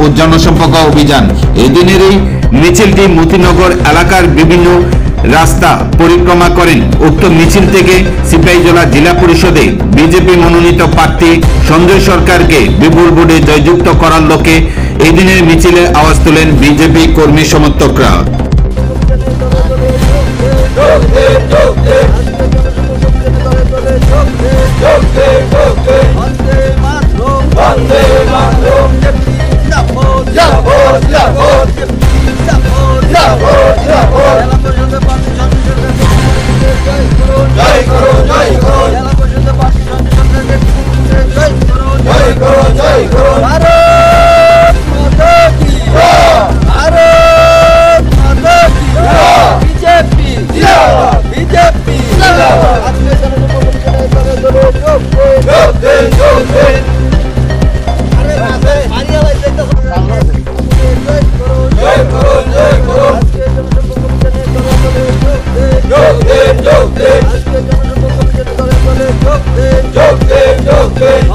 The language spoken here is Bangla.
ও জনসম্পর্ক অভিযান। এদিনের এই মিছিলটি মতিনগর এলাকার বিভিন্ন রাস্তা পরিক্রমা করেন। উক্ত মিছিল থেকে সিপাহীজলা জেলা পরিষদে বিজেপি মনোনীত প্রার্থী সঞ্জয় সরকারকে বিপুল ভোটে জয়যুক্ত করার লক্ষ্যে এই দিনের মিছিলে আওয়াজ তোলেন বিজেপি কর্মী সমর্থকরা। Joke